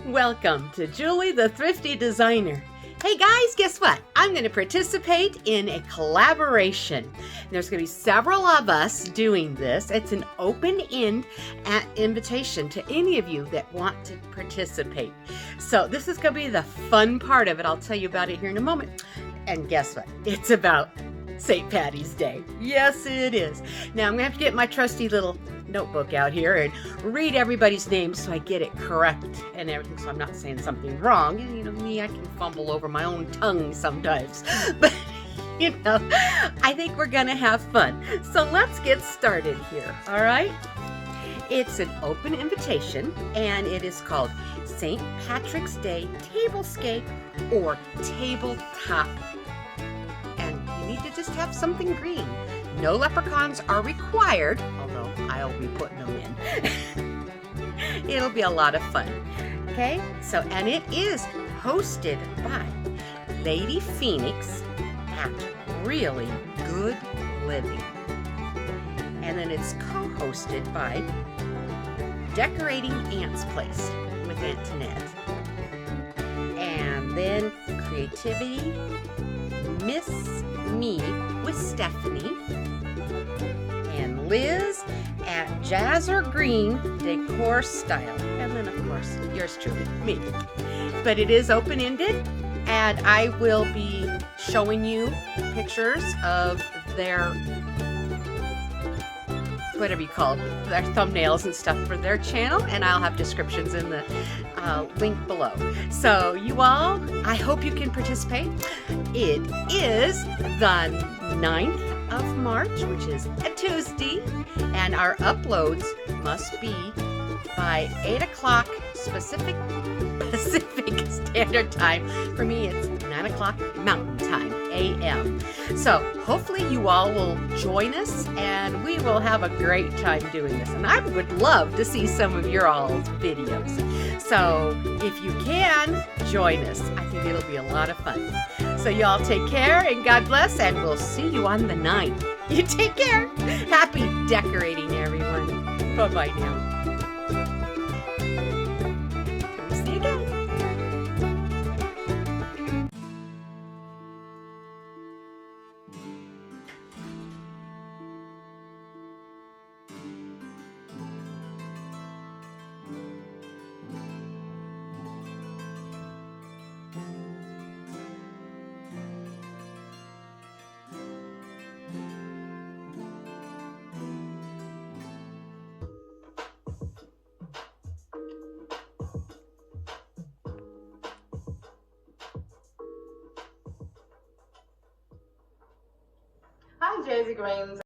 Welcome to Julie the Thrifty Designer. Hey guys, guess what? I'm going to participate in a collaboration. There's going to be several of us doing this. It's an open-end invitation to any of you that want to participate. So this is going to be the fun part of it. I'll tell you about it here in a moment. And guess what? It's about St. Patty's Day. Yes, it is. Now I'm going to have to get my trusty little notebook out here and read everybody's names so I get it correct and everything, so I'm not saying something wrong. And you know me, I can fumble over my own tongue sometimes. But you know, I think we're gonna have fun. So let's get started here, all right? It's an open invitation and it is called St. Patrick's Day Tablescape or Tabletop. And you need to just have something green. No leprechauns are required, although I'll be putting them in. It'll be a lot of fun. Okay, so, and it is hosted by Lady Phoenix at Really Good Living. And then it's co-hosted by Decorating Aunt's Place with Antonette. And then Creativity Miss Me with Stephanie. And Liz at Jazzer Green Decor Style. And then, of course, yours truly, me. But it is open-ended, and I will be showing you pictures of their, whatever you call it, their thumbnails and stuff for their channel, and I'll have descriptions in the link below. So you all, I hope you can participate. It is the 9th of March, which is a Tuesday, and our uploads must be by 8 o'clock Pacific Standard Time. For me, it's 9 o'clock Mountain Time, a.m. So hopefully you all will join us and we will have a great time doing this. And I would love to see some of your all's videos. So if you can, join us. I think it'll be a lot of fun. So you all take care and God bless, and we'll see you on the 9th. You take care. Happy decorating, everyone. Bye-bye now. See you again. Hi, Jersey Greens.